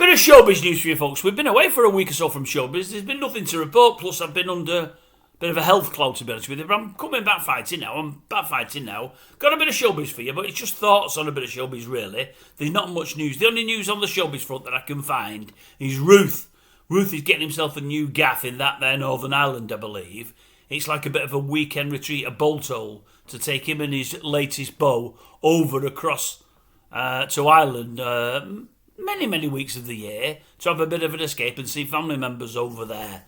bit of showbiz news for you folks. We've been away for a week or so from showbiz. There's been nothing to report, plus I've been under a bit of a health cloud, to be honest with you. But I'm coming back fighting now. Got a bit of showbiz for you, but it's just thoughts on a bit of showbiz, really. There's not much news. The only news on the showbiz front that I can find is Ruth. Ruth is getting himself a new gaff in that there Northern Ireland, I believe. It's like a bit of a weekend retreat, a bolt hole, to take him and his latest beau over across to Ireland many weeks of the year to have a bit of an escape and see family members over there.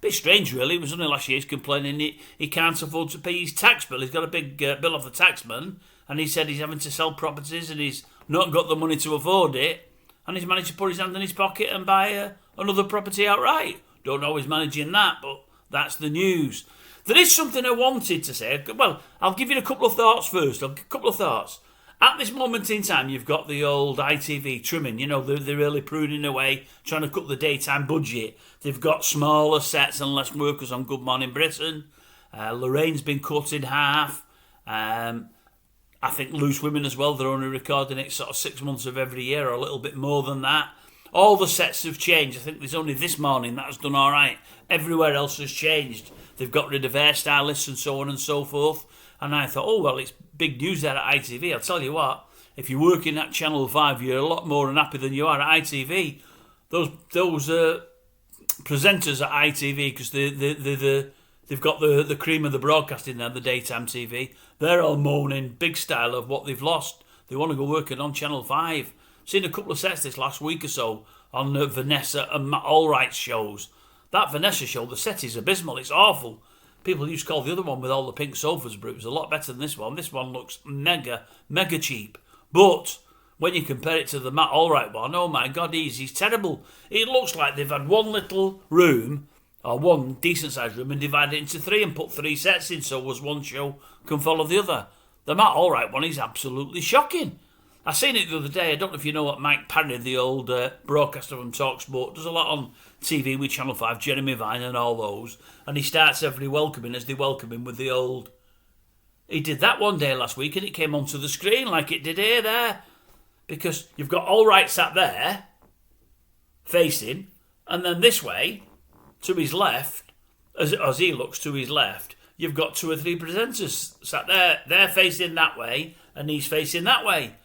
Bit strange, really. It was only last year he's complaining he can't afford to pay his tax bill. He's got a big bill off the taxman, and he said he's having to sell properties and he's not got the money to afford it, and he's managed to put his hand in his pocket and buy another property outright. Don't know how he's managing that, but that's the news. There is something I wanted to say. Well, I'll give you a couple of thoughts first. At this moment in time, you've got the old ITV trimming. You know, they're really pruning away, trying to cut the daytime budget. They've got smaller sets and less workers on Good Morning Britain. Lorraine's been cut in half. I think Loose Women as well, they're only recording it sort of 6 months of every year or a little bit more than that. All the sets have changed. I think there's only This Morning that has done all right. Everywhere else has changed. They've got rid of hairstylists and so on and so forth. And I thought, oh, well, it's big news there at ITV. I'll tell you what, if you're working at Channel 5, you're a lot more unhappy than you are at ITV. Those presenters at ITV, because they've got the cream of the broadcasting there, the daytime TV, they're all moaning big style of what they've lost. They want to go working on Channel 5. Seen a couple of sets this last week or so on Vanessa and Matt Allwright shows. That Vanessa show, the set is abysmal. It's awful. People used to call the other one with all the pink sofas, but it was a lot better than this one. This one looks mega cheap. But when you compare it to the Matt Allwright one, oh my God, he's terrible. It looks like they've had one little room, or one decent-sized room, and divided it into three and put three sets in, so as one show can follow the other. The Matt Allwright one is absolutely shocking. I seen it the other day. I don't know if you know what Mike Parry, the old broadcaster from TalkSport, does a lot on TV with Channel 5, Jeremy Vine and all those. And he starts every welcoming as they welcome him with the old... He did that one day last week and it came onto the screen like it did here there. Because you've got Allwright sat there, facing, and then this way, to his left, as he looks to his left, you've got two or three presenters sat there. They're facing that way and he's facing that way.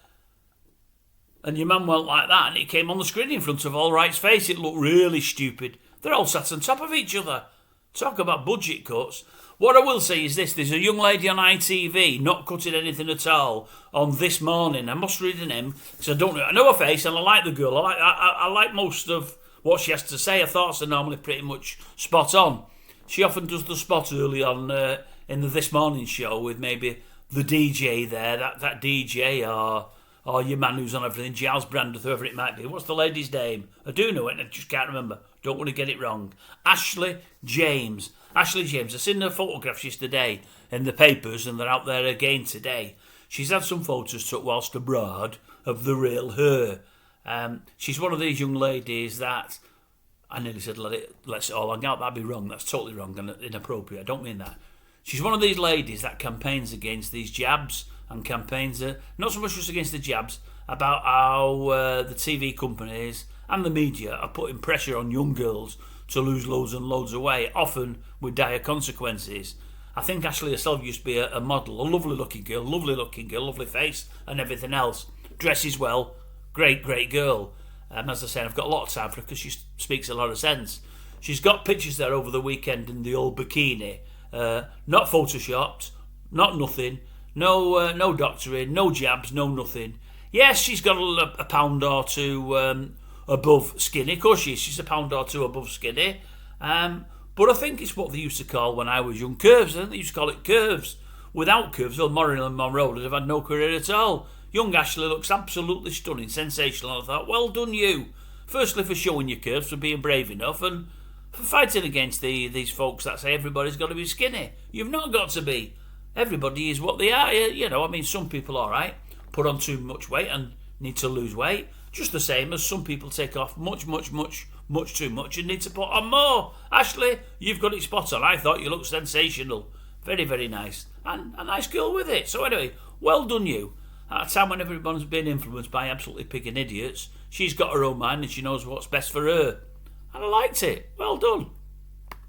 And your man went like that, and it came on the screen in front of Allwright's face. It looked really stupid. They're all sat on top of each other. Talk about budget cuts. What I will say is this. There's a young lady on ITV not cutting anything at all on This Morning. I must read her name, because I don't know. I know her face, and I like the girl. I like most of what she has to say. Her thoughts are normally pretty much spot on. She often does the spot early on in the This Morning show with maybe the DJ there, that DJ, or your man who's on everything, Giles Brandreth, whoever it might be. What's the lady's name? I do know it, I just can't remember. Don't want to get it wrong. Ashley James. Ashley James. I've seen her photographs yesterday in the papers, and they're out there again today. She's had some photos took whilst abroad of the real her. She's one of these young ladies that... I nearly said let's it all hang out. That'd be wrong. That's totally wrong and inappropriate. I don't mean that. She's one of these ladies that campaigns against these jabs, and campaigns not so much just against the jabs, about how the TV companies and the media are putting pressure on young girls to lose loads and loads of weight, often with dire consequences. I think Ashley herself used to be a model, a lovely looking girl, lovely face and everything else. Dresses well, great girl. As I said, I've got a lot of time for her because she speaks a lot of sense. She's got pictures there over the weekend in the old bikini, not photoshopped, not nothing. No doctoring, no jabs, no nothing. Yes, she's got a pound or two above skinny. Of course she is. She's a pound or two above skinny. But I think it's what they used to call, when I was young, curves. I think they used to call it curves. Without curves, Marilyn Monroe would have had no career at all. Young Ashley looks absolutely stunning, sensational. I thought, well done you. Firstly for showing your curves, for being brave enough, and for fighting against these folks that say everybody's got to be skinny. You've not got to be. Everybody is what they are. You know, I mean, some people, all right, put on too much weight and need to lose weight. Just the same as some people take off much too much and need to put on more. Ashley, you've got it spot on. I thought you looked sensational. Very nice. And a nice girl with it. So anyway, well done you. At a time when everyone's being influenced by absolutely picking idiots, She's got her own mind and she knows what's best for her. And I liked it. Well done.